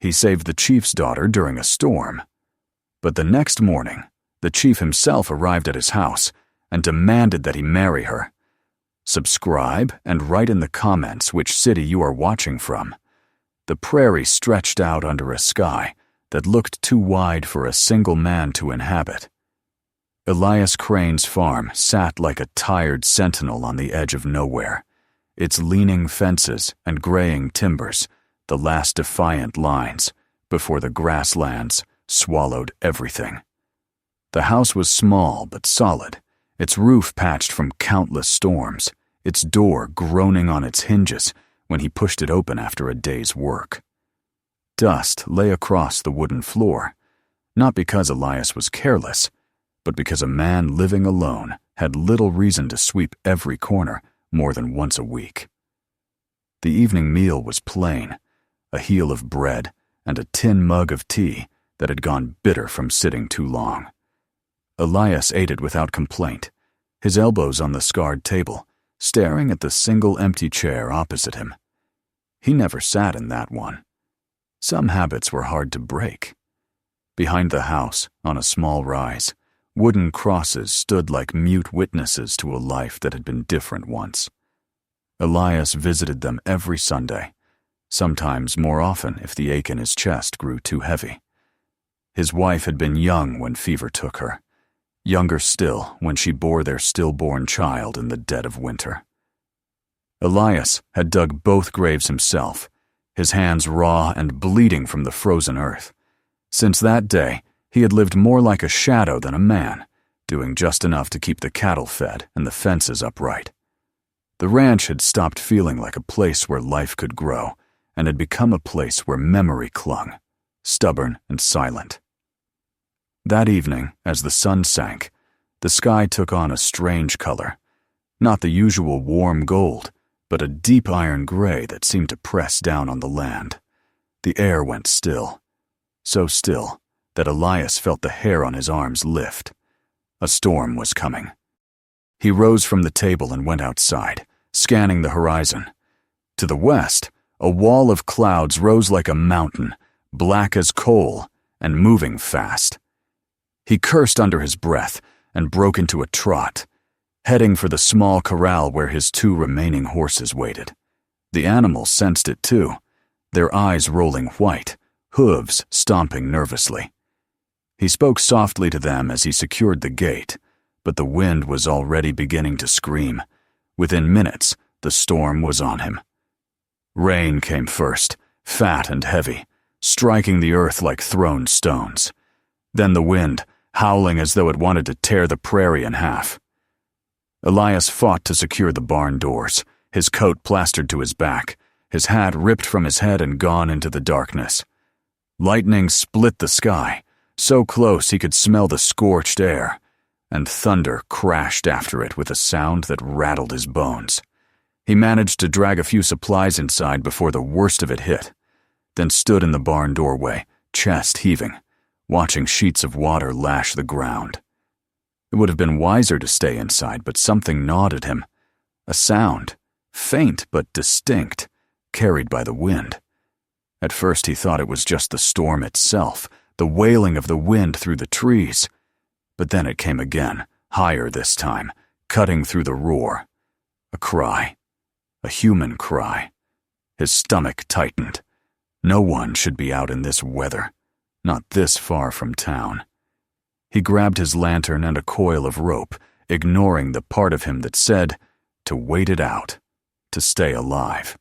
He saved the chief's daughter during a storm. But the next morning, the chief himself arrived at his house and demanded that he marry her. Subscribe and write in the comments which city you are watching from. The prairie stretched out under a sky that looked too wide for a single man to inhabit. Elias Crane's farm sat like a tired sentinel on the edge of nowhere, its leaning fences and graying timbers, the last defiant lines, before the grasslands swallowed everything. The house was small but solid, its roof patched from countless storms, its door groaning on its hinges when he pushed it open after a day's work. Dust lay across the wooden floor, not because Elias was careless, but because a man living alone had little reason to sweep every corner more than once a week. The evening meal was plain, a heel of bread and a tin mug of tea that had gone bitter from sitting too long. Elias ate it without complaint, his elbows on the scarred table, staring at the single empty chair opposite him. He never sat in that one. Some habits were hard to break. Behind the house, on a small rise, wooden crosses stood like mute witnesses to a life that had been different once. Elias visited them every Sunday, sometimes more often if the ache in his chest grew too heavy. His wife had been young when fever took her, younger still when she bore their stillborn child in the dead of winter. Elias had dug both graves himself, his hands raw and bleeding from the frozen earth. Since that day, he had lived more like a shadow than a man, doing just enough to keep the cattle fed and the fences upright. The ranch had stopped feeling like a place where life could grow and had become a place where memory clung, stubborn and silent. That evening, as the sun sank, the sky took on a strange color, not the usual warm gold, but a deep iron gray that seemed to press down on the land. The air went still, so still that Elias felt the hair on his arms lift. A storm was coming. He rose from the table and went outside, scanning the horizon. To the west, a wall of clouds rose like a mountain, black as coal and moving fast. He cursed under his breath and broke into a trot, heading for the small corral where his 2 remaining horses waited. The animals sensed it too, their eyes rolling white, hooves stomping nervously. He spoke softly to them as he secured the gate, but the wind was already beginning to scream. Within minutes, the storm was on him. Rain came first, fat and heavy, striking the earth like thrown stones. Then the wind, howling as though it wanted to tear the prairie in half. Elias fought to secure the barn doors, his coat plastered to his back, his hat ripped from his head and gone into the darkness. Lightning split the sky, so close he could smell the scorched air, and thunder crashed after it with a sound that rattled his bones. He managed to drag a few supplies inside before the worst of it hit, then stood in the barn doorway, chest heaving, watching sheets of water lash the ground. It would have been wiser to stay inside, but something gnawed at him. A sound, faint but distinct, carried by the wind. At first he thought it was just the storm itself, the wailing of the wind through the trees. But then it came again, higher this time, cutting through the roar. A cry. A human cry. His stomach tightened. No one should be out in this weather, not this far from town. He grabbed his lantern and a coil of rope, ignoring the part of him that said to wait it out, to stay alive.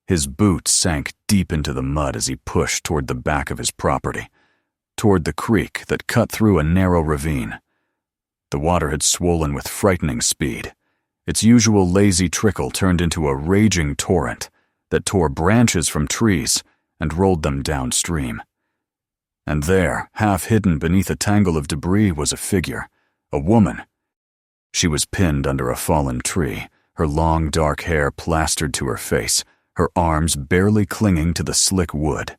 His boots sank deep into the mud as he pushed toward the back of his property, toward the creek that cut through a narrow ravine. The water had swollen with frightening speed. Its usual lazy trickle turned into a raging torrent that tore branches from trees and rolled them downstream. And there, half hidden beneath a tangle of debris, was a figure, a woman. She was pinned under a fallen tree, her long dark hair plastered to her face, her arms barely clinging to the slick wood.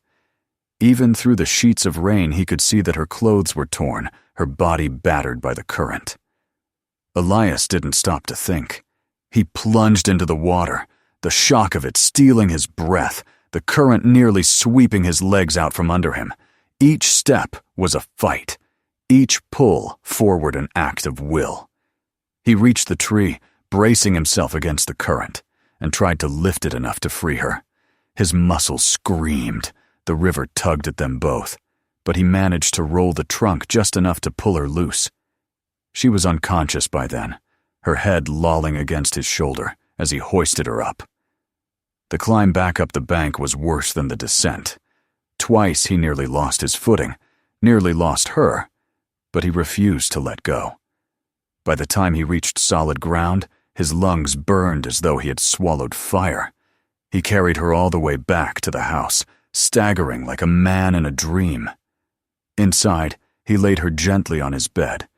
Even through the sheets of rain he could see that her clothes were torn, her body battered by the current. Elias didn't stop to think. He plunged into the water, the shock of it stealing his breath, the current nearly sweeping his legs out from under him. Each step was a fight, each pull forward an act of will. He reached the tree, bracing himself against the current, and tried to lift it enough to free her. His muscles screamed. The river tugged at them both, but he managed to roll the trunk just enough to pull her loose. She was unconscious by then, her head lolling against his shoulder as he hoisted her up. The climb back up the bank was worse than the descent. Twice he nearly lost his footing, nearly lost her, but he refused to let go. By the time he reached solid ground, his lungs burned as though he had swallowed fire. He carried her all the way back to the house, staggering like a man in a dream. Inside, he laid her gently on his bed,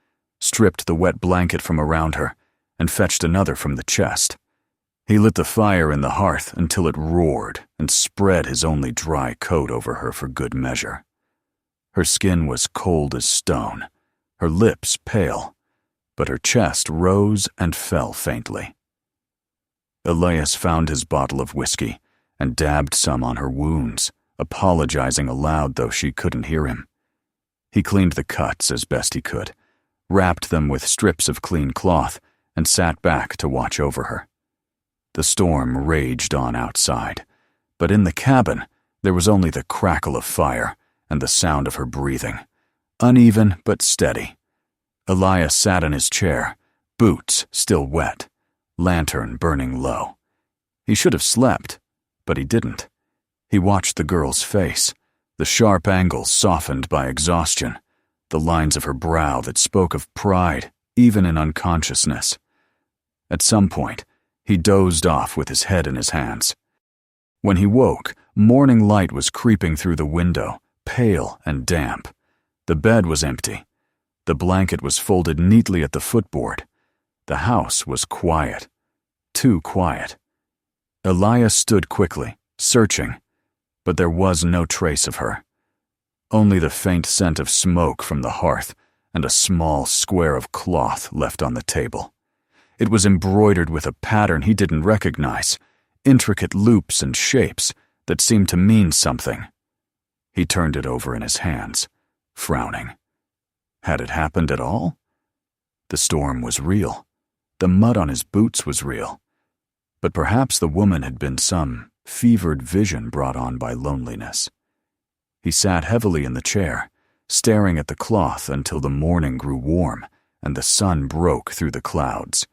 stripped the wet blanket from around her, and fetched another from the chest. He lit the fire in the hearth until it roared and spread his only dry coat over her for good measure. Her skin was cold as stone, her lips pale, but her chest rose and fell faintly. Elias found his bottle of whiskey and dabbed some on her wounds, apologizing aloud though she couldn't hear him. He cleaned the cuts as best he could, wrapped them with strips of clean cloth, and sat back to watch over her. The storm raged on outside, but in the cabin there was only the crackle of fire and the sound of her breathing, uneven but steady. Elias sat in his chair, boots still wet, lantern burning low. He should have slept, but he didn't. He watched the girl's face, the sharp angles softened by exhaustion, the lines of her brow that spoke of pride even in unconsciousness. At some point, he dozed off with his head in his hands. When he woke, morning light was creeping through the window, pale and damp. The bed was empty. The blanket was folded neatly at the footboard. The house was quiet. Too quiet. Elias stood quickly, searching, but there was no trace of her. Only the faint scent of smoke from the hearth and a small square of cloth left on the table. It was embroidered with a pattern he didn't recognize, intricate loops and shapes that seemed to mean something. He turned it over in his hands, frowning. Had it happened at all? The storm was real. The mud on his boots was real. But perhaps the woman had been some fevered vision brought on by loneliness. He sat heavily in the chair, staring at the cloth until the morning grew warm and the sun broke through the clouds.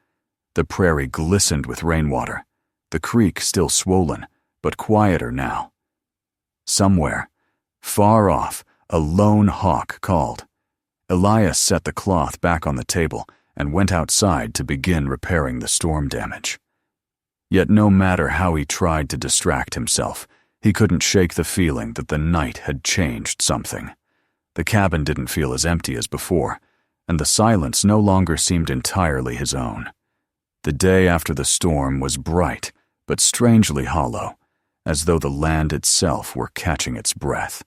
The prairie glistened with rainwater, the creek still swollen, but quieter now. Somewhere, far off, a lone hawk called. Elias set the cloth back on the table and went outside to begin repairing the storm damage. Yet no matter how he tried to distract himself, he couldn't shake the feeling that the night had changed something. The cabin didn't feel as empty as before, and the silence no longer seemed entirely his own. The day after the storm was bright, but strangely hollow, as though the land itself were catching its breath.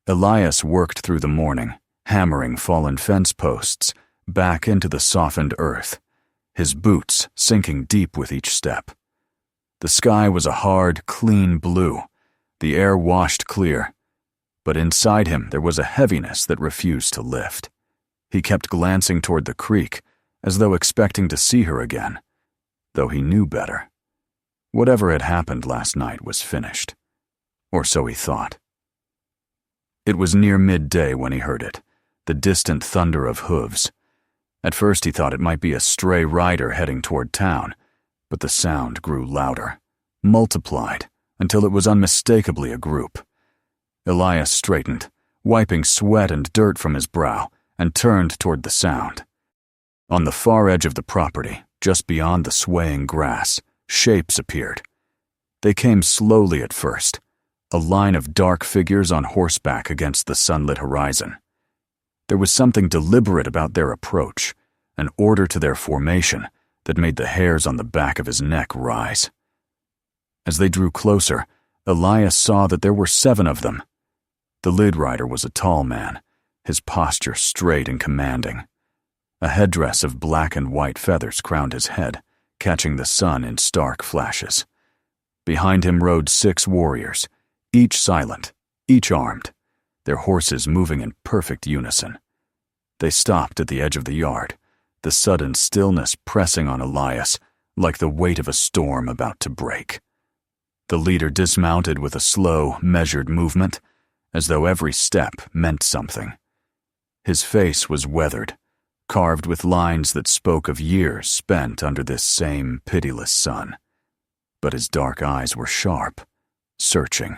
Elias worked through the morning, hammering fallen fence posts back into the softened earth, his boots sinking deep with each step. The sky was a hard, clean blue, the air washed clear, but inside him there was a heaviness that refused to lift. He kept glancing toward the creek, as though expecting to see her again, though he knew better. Whatever had happened last night was finished, or so he thought. It was near midday when he heard it, the distant thunder of hooves. At first he thought it might be a stray rider heading toward town, but the sound grew louder, multiplied, until it was unmistakably a group. Elias straightened, wiping sweat and dirt from his brow, and turned toward the sound. On the far edge of the property, just beyond the swaying grass, shapes appeared. They came slowly at first, a line of dark figures on horseback against the sunlit horizon. There was something deliberate about their approach, an order to their formation that made the hairs on the back of his neck rise. As they drew closer, Elias saw that there were 7 of them. The lead rider was a tall man, his posture straight and commanding. A headdress of black and white feathers crowned his head, catching the sun in stark flashes. Behind him rode 6 warriors, each silent, each armed, their horses moving in perfect unison. They stopped at the edge of the yard, the sudden stillness pressing on Elias like the weight of a storm about to break. The leader dismounted with a slow, measured movement, as though every step meant something. His face was weathered, carved with lines that spoke of years spent under this same pitiless sun. But his dark eyes were sharp, searching.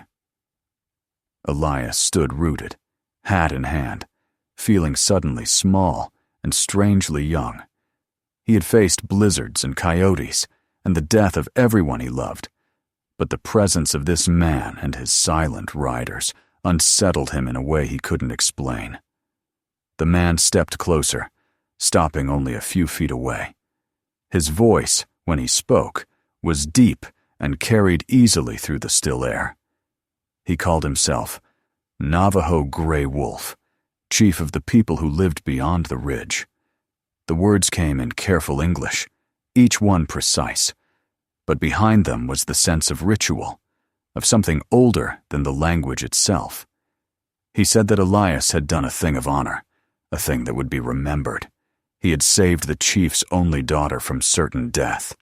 Elias stood rooted, hat in hand, feeling suddenly small and strangely young. He had faced blizzards and coyotes and the death of everyone he loved, but the presence of this man and his silent riders unsettled him in a way he couldn't explain. The man stepped closer, stopping only a few feet away. His voice, when he spoke, was deep and carried easily through the still air. He called himself Navajo Grey Wolf, chief of the people who lived beyond the ridge. The words came in careful English, each one precise, but behind them was the sense of ritual, of something older than the language itself. He said that Elias had done a thing of honor, a thing that would be remembered. He had saved the chief's only daughter from certain death.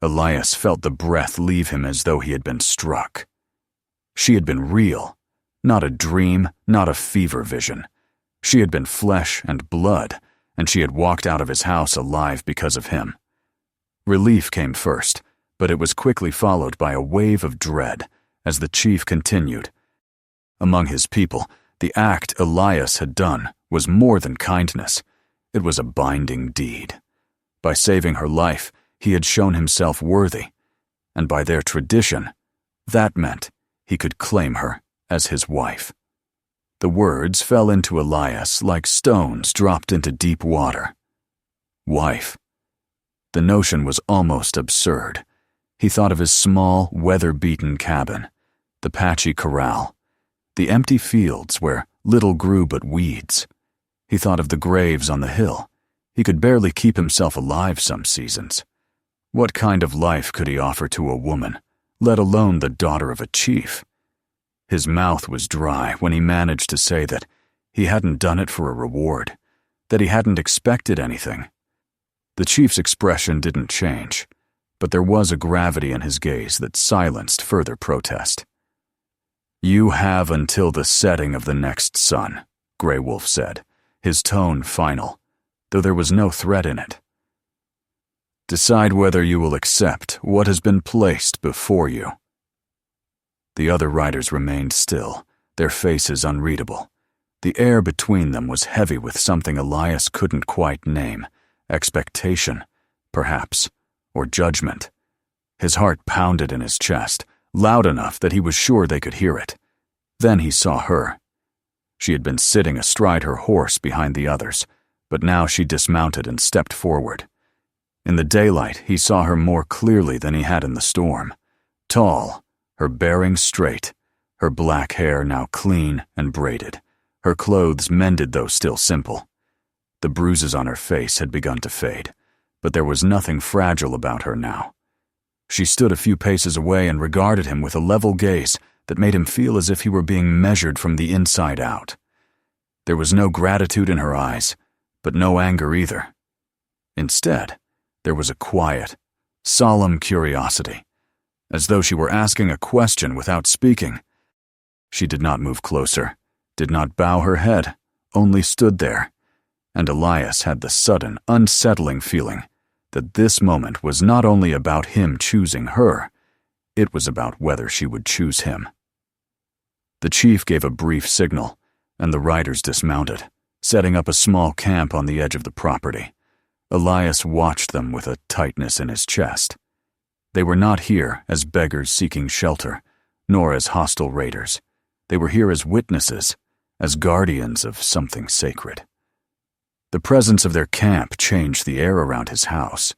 Elias felt the breath leave him as though he had been struck. She had been real, not a dream, not a fever vision. She had been flesh and blood, and she had walked out of his house alive because of him. Relief came first, but it was quickly followed by a wave of dread as the chief continued. Among his people, the act Elias had done was more than kindness. It was a binding deed. By saving her life, he had shown himself worthy, and by their tradition, that meant he could claim her as his wife. The words fell into Elias like stones dropped into deep water. Wife. The notion was almost absurd. He thought of his small, weather-beaten cabin, the patchy corral, the empty fields where little grew but weeds. He thought of the graves on the hill. He could barely keep himself alive some seasons. What kind of life could he offer to a woman, let alone the daughter of a chief? His mouth was dry when he managed to say that he hadn't done it for a reward, that he hadn't expected anything. The chief's expression didn't change, but there was a gravity in his gaze that silenced further protest. "You have until the setting of the next sun," Grey Wolf said, his tone final, though there was no threat in it. "Decide whether you will accept what has been placed before you." The other riders remained still, their faces unreadable. The air between them was heavy with something Elias couldn't quite name, expectation, perhaps, or judgment. His heart pounded in his chest, loud enough that he was sure they could hear it. Then he saw her. She had been sitting astride her horse behind the others, but now she dismounted and stepped forward. In the daylight, he saw her more clearly than he had in the storm. Tall, her bearing straight, her black hair now clean and braided, her clothes mended though still simple. The bruises on her face had begun to fade, but there was nothing fragile about her now. She stood a few paces away and regarded him with a level gaze that made him feel as if he were being measured from the inside out. There was no gratitude in her eyes, but no anger either. Instead, there was a quiet, solemn curiosity, as though she were asking a question without speaking. She did not move closer, did not bow her head, only stood there, and Elias had the sudden, unsettling feeling that this moment was not only about him choosing her, it was about whether she would choose him. The chief gave a brief signal, and the riders dismounted, setting up a small camp on the edge of the property. Elias watched them with a tightness in his chest. They were not here as beggars seeking shelter, nor as hostile raiders. They were here as witnesses, as guardians of something sacred. The presence of their camp changed the air around his house.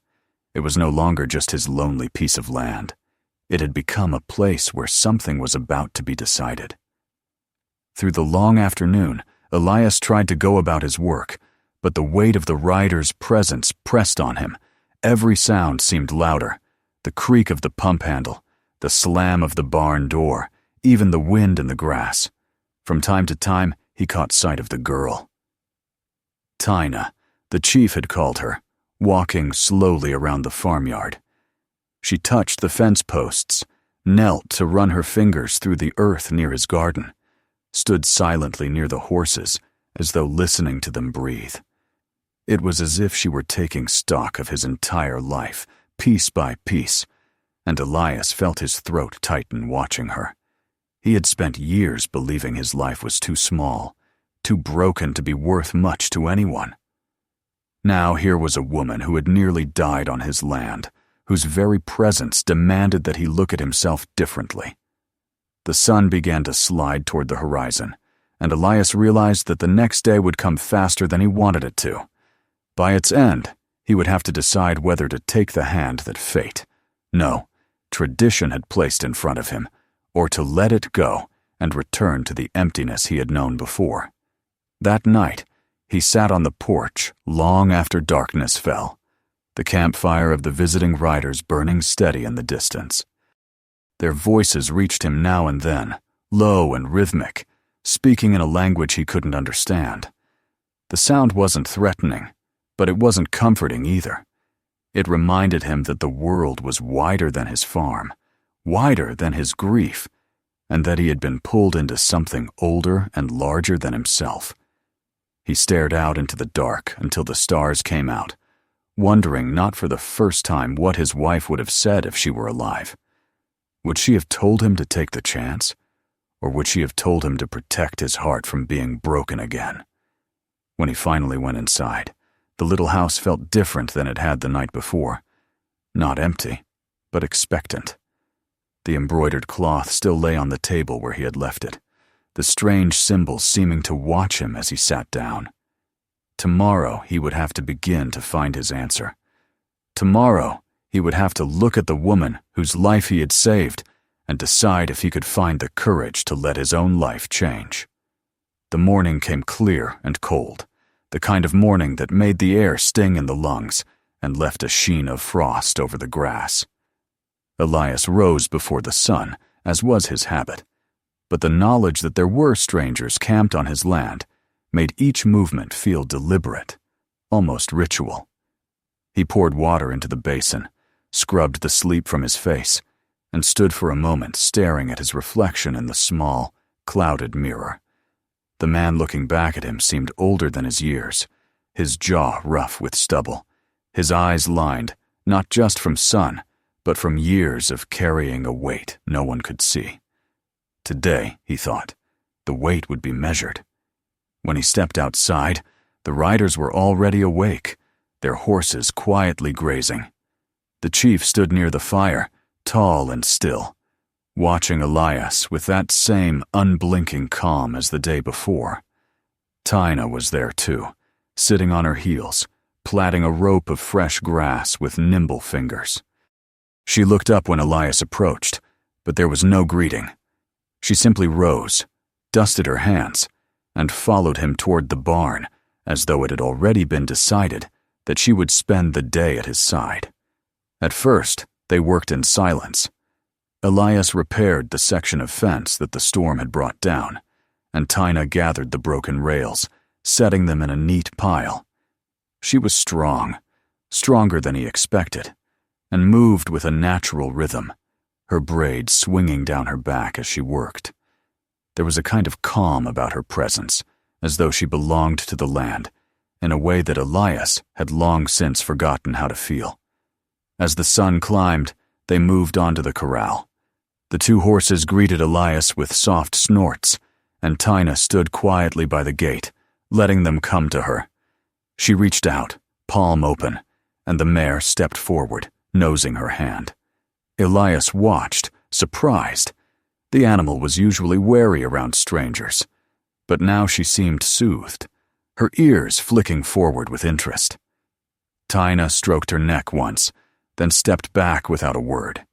It was no longer just his lonely piece of land. It had become a place where something was about to be decided. Through the long afternoon, Elias tried to go about his work, but the weight of the rider's presence pressed on him. Every sound seemed louder: the creak of the pump handle, the slam of the barn door, even the wind in the grass. From time to time, he caught sight of the girl. Tina, the chief had called her, walking slowly around the farmyard. She touched the fence posts, knelt to run her fingers through the earth near his garden, stood silently near the horses as though listening to them breathe. It was as if she were taking stock of his entire life, piece by piece, and Elias felt his throat tighten watching her. He had spent years believing his life was too small, too broken to be worth much to anyone. Now here was a woman who had nearly died on his land, whose very presence demanded that he look at himself differently. The sun began to slide toward the horizon, and Elias realized that the next day would come faster than he wanted it to. By its end, he would have to decide whether to take the hand that fate, no, tradition had placed in front of him, or to let it go and return to the emptiness he had known before. That night, he sat on the porch long after darkness fell, the campfire of the visiting riders burning steady in the distance. Their voices reached him now and then, low and rhythmic, speaking in a language he couldn't understand. The sound wasn't threatening, but it wasn't comforting either. It reminded him that the world was wider than his farm, wider than his grief, and that he had been pulled into something older and larger than himself. He stared out into the dark until the stars came out, wondering not for the first time what his wife would have said if she were alive. Would she have told him to take the chance, or would she have told him to protect his heart from being broken again? When he finally went inside, the little house felt different than it had the night before. Not empty, but expectant. The embroidered cloth still lay on the table where he had left it, the strange symbols seeming to watch him as he sat down. Tomorrow he would have to begin to find his answer. Tomorrow he would have to look at the woman whose life he had saved and decide if he could find the courage to let his own life change. The morning came clear and cold, the kind of morning that made the air sting in the lungs and left a sheen of frost over the grass. Elias rose before the sun, as was his habit, but the knowledge that there were strangers camped on his land made each movement feel deliberate, almost ritual. He poured water into the basin, scrubbed the sleep from his face, and stood for a moment staring at his reflection in the small, clouded mirror. The man looking back at him seemed older than his years, his jaw rough with stubble, his eyes lined not just from sun, but from years of carrying a weight no one could see. Today, he thought, the weight would be measured. When he stepped outside, the riders were already awake, their horses quietly grazing. The chief stood near the fire, tall and still, watching Elias with that same unblinking calm as the day before. Tina was there too, sitting on her heels, plaiting a rope of fresh grass with nimble fingers. She looked up when Elias approached, but there was no greeting. She simply rose, dusted her hands, and followed him toward the barn, as though it had already been decided that she would spend the day at his side. At first, they worked in silence. Elias repaired the section of fence that the storm had brought down, and Tina gathered the broken rails, setting them in a neat pile. She was strong, stronger than he expected, and moved with a natural rhythm, her braids swinging down her back as she worked. There was a kind of calm about her presence, as though she belonged to the land, in a way that Elias had long since forgotten how to feel. As the sun climbed, they moved on to the corral. The two horses greeted Elias with soft snorts, and Tina stood quietly by the gate, letting them come to her. She reached out, palm open, and the mare stepped forward, nosing her hand. Elias watched, surprised. The animal was usually wary around strangers, but now she seemed soothed, her ears flicking forward with interest. Tina stroked her neck once, then stepped back without a word.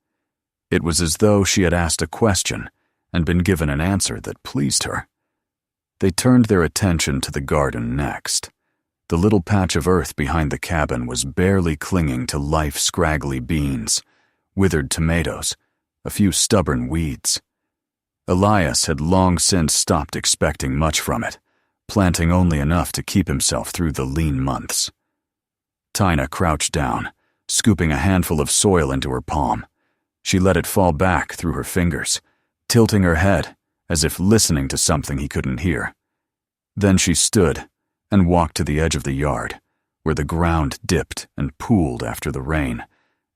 It was as though she had asked a question and been given an answer that pleased her. They turned their attention to the garden next. The little patch of earth behind the cabin was barely clinging to life-scraggly beans, withered tomatoes, a few stubborn weeds. Elias had long since stopped expecting much from it, planting only enough to keep himself through the lean months. Tina crouched down, scooping a handful of soil into her palm. She let it fall back through her fingers, tilting her head as if listening to something he couldn't hear. Then she stood and walked to the edge of the yard, where the ground dipped and pooled after the rain,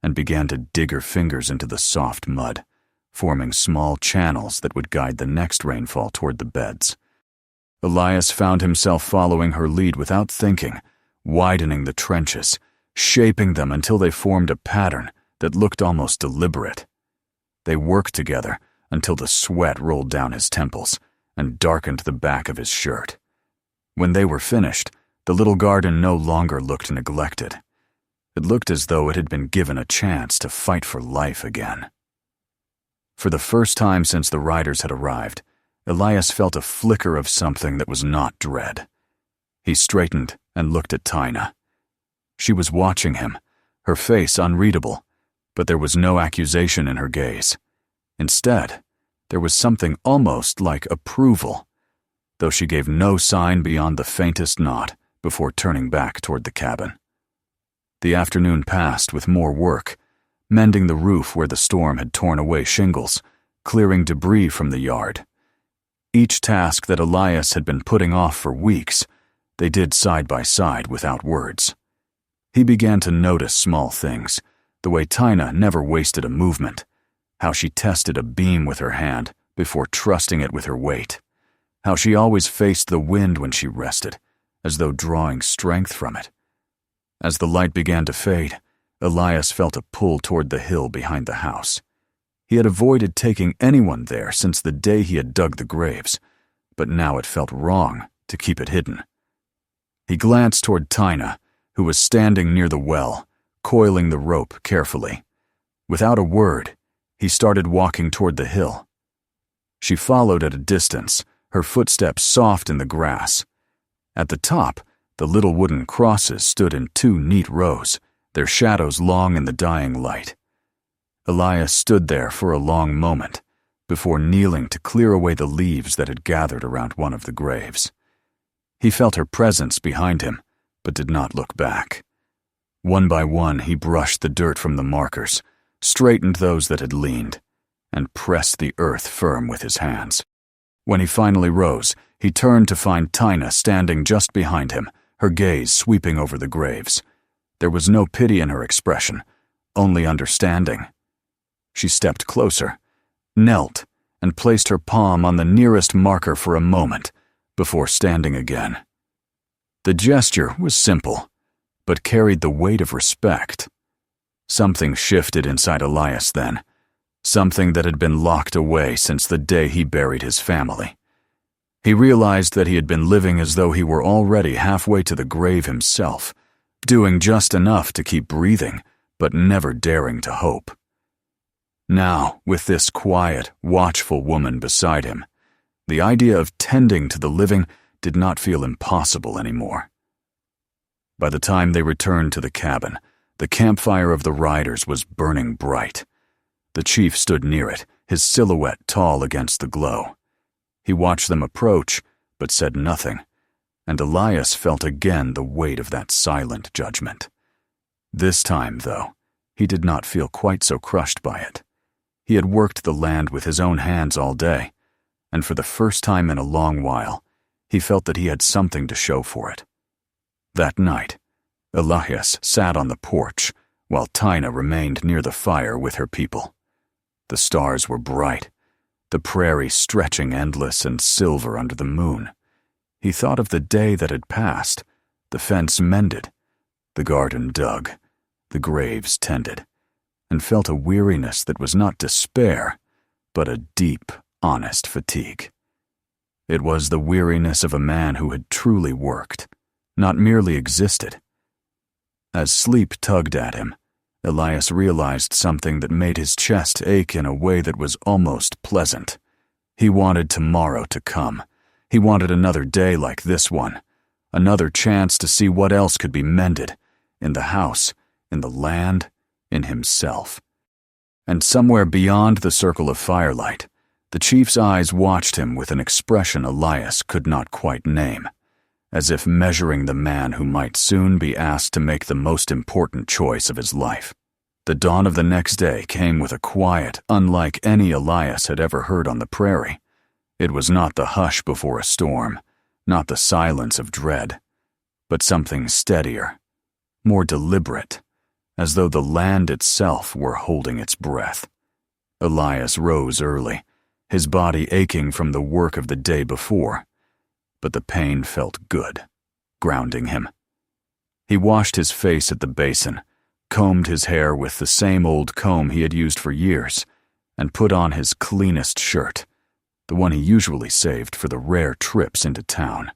and began to dig her fingers into the soft mud, forming small channels that would guide the next rainfall toward the beds. Elias found himself following her lead without thinking, widening the trenches, shaping them until they formed a pattern that looked almost deliberate. They worked together until the sweat rolled down his temples and darkened the back of his shirt. When they were finished, the little garden no longer looked neglected. It looked as though it had been given a chance to fight for life again. For the first time since the riders had arrived, Elias felt a flicker of something that was not dread. He straightened and looked at Tina. She was watching him, her face unreadable, but there was no accusation in her gaze. Instead, there was something almost like approval, though she gave no sign beyond the faintest nod before turning back toward the cabin. The afternoon passed with more work, mending the roof where the storm had torn away shingles, clearing debris from the yard. Each task that Elias had been putting off for weeks, they did side by side without words. He began to notice small things, the way Tina never wasted a movement, how she tested a beam with her hand before trusting it with her weight, how she always faced the wind when she rested, as though drawing strength from it. As the light began to fade, Elias felt a pull toward the hill behind the house. He had avoided taking anyone there since the day he had dug the graves, but now it felt wrong to keep it hidden. He glanced toward Tina, who was standing near the well, coiling the rope carefully. Without a word, he started walking toward the hill. She followed at a distance, her footsteps soft in the grass. At the top, the little wooden crosses stood in 2 neat rows, their shadows long in the dying light. Elias stood there for a long moment, before kneeling to clear away the leaves that had gathered around one of the graves. He felt her presence behind him, but did not look back. One by one, he brushed the dirt from the markers, straightened those that had leaned, and pressed the earth firm with his hands. When he finally rose, he turned to find Tina standing just behind him, her gaze sweeping over the graves. There was no pity in her expression, only understanding. She stepped closer, knelt, and placed her palm on the nearest marker for a moment before standing again. The gesture was simple, but carried the weight of respect. Something shifted inside Elias then, something that had been locked away since the day he buried his family. He realized that he had been living as though he were already halfway to the grave himself, doing just enough to keep breathing, but never daring to hope. Now, with this quiet, watchful woman beside him, the idea of tending to the living did not feel impossible anymore. By the time they returned to the cabin, the campfire of the riders was burning bright. The chief stood near it, his silhouette tall against the glow. He watched them approach, but said nothing, and Elias felt again the weight of that silent judgment. This time, though, he did not feel quite so crushed by it. He had worked the land with his own hands all day, and for the first time in a long while, he felt that he had something to show for it. That night, Elias sat on the porch, while Tina remained near the fire with her people. The stars were bright, the prairie stretching endless and silver under the moon. He thought of the day that had passed, the fence mended, the garden dug, the graves tended, and felt a weariness that was not despair, but a deep, honest fatigue. It was the weariness of a man who had truly worked, not merely existed. As sleep tugged at him, Elias realized something that made his chest ache in a way that was almost pleasant. He wanted tomorrow to come. He wanted another day like this one, another chance to see what else could be mended, in the house, in the land, in himself. And somewhere beyond the circle of firelight, the chief's eyes watched him with an expression Elias could not quite name, as if measuring the man who might soon be asked to make the most important choice of his life. The dawn of the next day came with a quiet unlike any Elias had ever heard on the prairie. It was not the hush before a storm, not the silence of dread, but something steadier, more deliberate, as though the land itself were holding its breath. Elias rose early, his body aching from the work of the day before, but the pain felt good, grounding him. He washed his face at the basin, combed his hair with the same old comb he had used for years, and put on his cleanest shirt, the one he usually saved for the rare trips into town.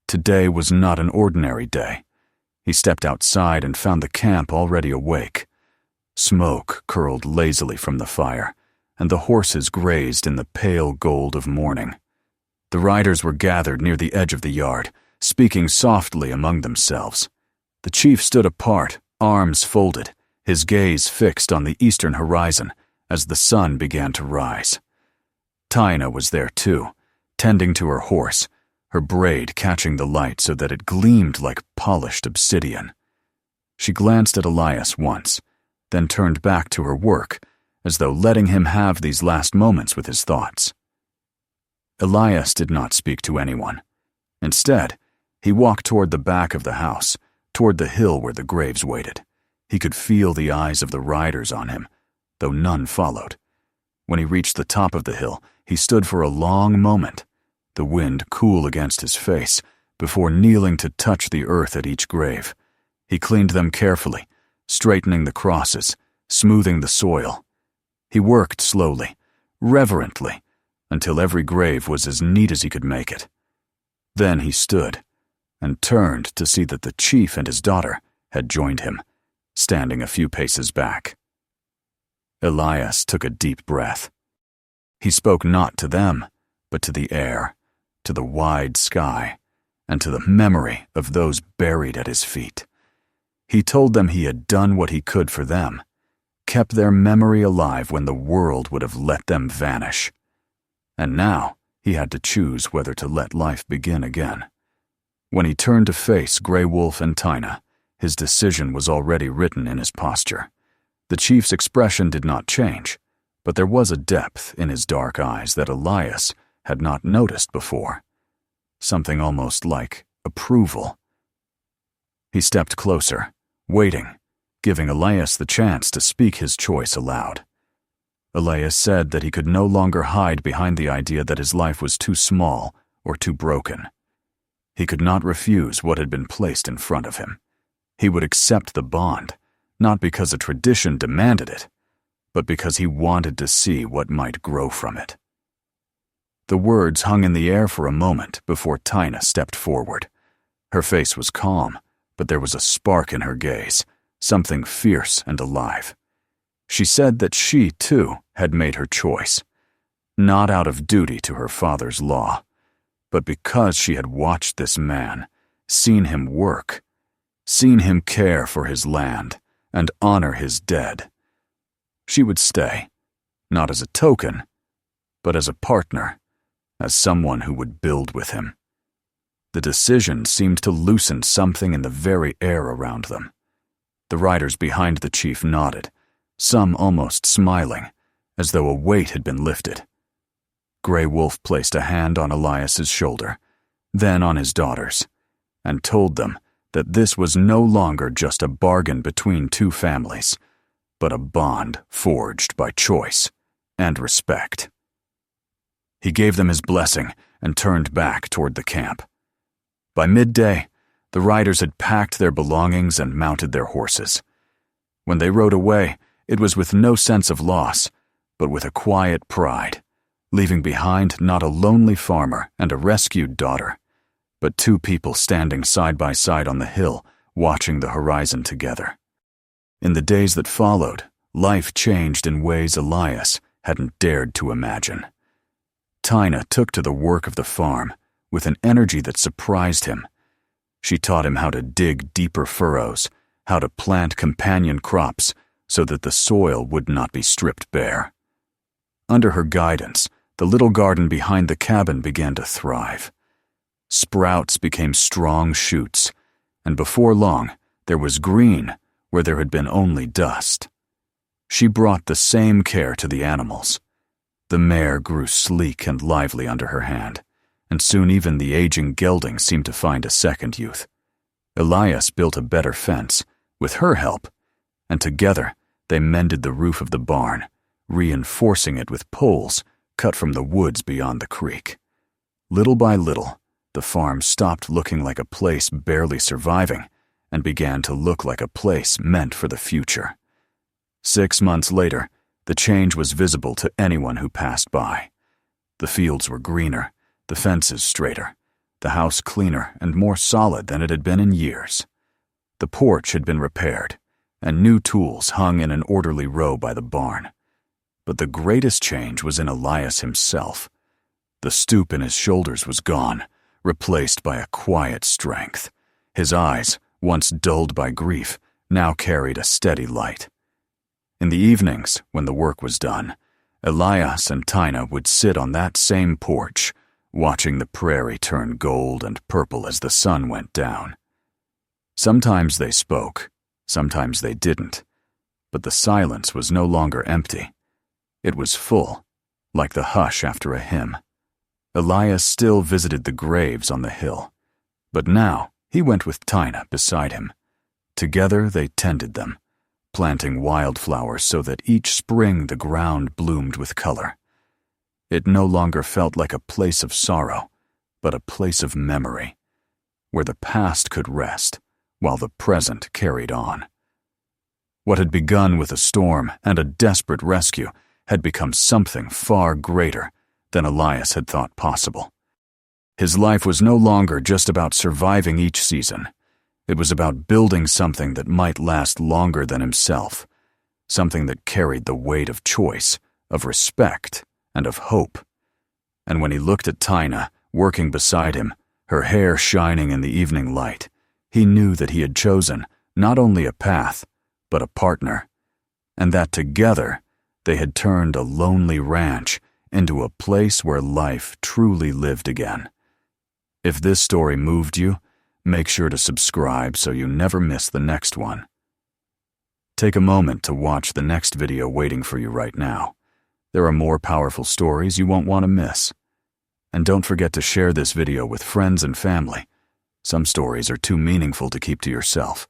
Today was not an ordinary day. He stepped outside and found the camp already awake. Smoke curled lazily from the fire, and the horses grazed in the pale gold of morning. The riders were gathered near the edge of the yard, speaking softly among themselves. The chief stood apart, arms folded, his gaze fixed on the eastern horizon as the sun began to rise. Tina was there too, tending to her horse, her braid catching the light so that it gleamed like polished obsidian. She glanced at Elias once, then turned back to her work, as though letting him have these last moments with his thoughts. Elias did not speak to anyone. Instead, he walked toward the back of the house, toward the hill where the graves waited. He could feel the eyes of the riders on him, though none followed. When he reached the top of the hill, he stood for a long moment, the wind cool against his face, before kneeling to touch the earth at each grave. He cleaned them carefully, straightening the crosses, smoothing the soil. He worked slowly, reverently, until every grave was as neat as he could make it. Then he stood, and turned to see that the chief and his daughter had joined him, standing a few paces back. Elias took a deep breath. He spoke not to them, but to the air, to the wide sky, and to the memory of those buried at his feet. He told them he had done what he could for them, kept their memory alive when the world would have let them vanish. And now he had to choose whether to let life begin again. When he turned to face Grey Wolf and Tina, his decision was already written in his posture. The chief's expression did not change, but there was a depth in his dark eyes that Elias had not noticed before. Something almost like approval. He stepped closer, waiting, giving Elias the chance to speak his choice aloud. Elias said that he could no longer hide behind the idea that his life was too small or too broken. He could not refuse what had been placed in front of him. He would accept the bond, not because a tradition demanded it, but because he wanted to see what might grow from it. The words hung in the air for a moment before Tina stepped forward. Her face was calm, but there was a spark in her gaze, something fierce and alive. She said that she, too, had made her choice, not out of duty to her father's law, but because she had watched this man, seen him work, seen him care for his land and honor his dead. She would stay, not as a token, but as a partner, as someone who would build with him. The decision seemed to loosen something in the very air around them. The riders behind the chief nodded, some almost smiling, as though a weight had been lifted. Grey Wolf placed a hand on Elias's shoulder, then on his daughter's, and told them that this was no longer just a bargain between two families, but a bond forged by choice and respect. He gave them his blessing and turned back toward the camp. By midday, the riders had packed their belongings and mounted their horses. When they rode away, it was with no sense of loss, but with a quiet pride, leaving behind not a lonely farmer and a rescued daughter, but two people standing side by side on the hill, watching the horizon together. In the days that followed, life changed in ways Elias hadn't dared to imagine. Tina took to the work of the farm with an energy that surprised him. She taught him how to dig deeper furrows, how to plant companion crops, so that the soil would not be stripped bare. Under her guidance, the little garden behind the cabin began to thrive. Sprouts became strong shoots, and before long, there was green where there had been only dust. She brought the same care to the animals. The mare grew sleek and lively under her hand, and soon even the aging gelding seemed to find a second youth. Elias built a better fence, with her help, and together they mended the roof of the barn, reinforcing it with poles cut from the woods beyond the creek. Little by little, the farm stopped looking like a place barely surviving and began to look like a place meant for the future. 6 months later, the change was visible to anyone who passed by. The fields were greener, the fences straighter, the house cleaner and more solid than it had been in years. The porch had been repaired, and new tools hung in an orderly row by the barn. But the greatest change was in Elias himself. The stoop in his shoulders was gone, replaced by a quiet strength. His eyes, once dulled by grief, now carried a steady light. In the evenings, when the work was done, Elias and Tina would sit on that same porch, watching the prairie turn gold and purple as the sun went down. Sometimes they spoke, sometimes they didn't, but the silence was no longer empty. It was full, like the hush after a hymn. Elias still visited the graves on the hill, but now he went with Tina beside him. Together they tended them, planting wildflowers so that each spring the ground bloomed with color. It no longer felt like a place of sorrow, but a place of memory, where the past could rest while the present carried on. What had begun with a storm and a desperate rescue had become something far greater than Elias had thought possible. His life was no longer just about surviving each season. It was about building something that might last longer than himself, something that carried the weight of choice, of respect, and of hope. And when he looked at Tina, working beside him, her hair shining in the evening light, he knew that he had chosen not only a path, but a partner, and that together they had turned a lonely ranch into a place where life truly lived again. If this story moved you, make sure to subscribe so you never miss the next one. Take a moment to watch the next video waiting for you right now. There are more powerful stories you won't want to miss. And don't forget to share this video with friends and family. Some stories are too meaningful to keep to yourself.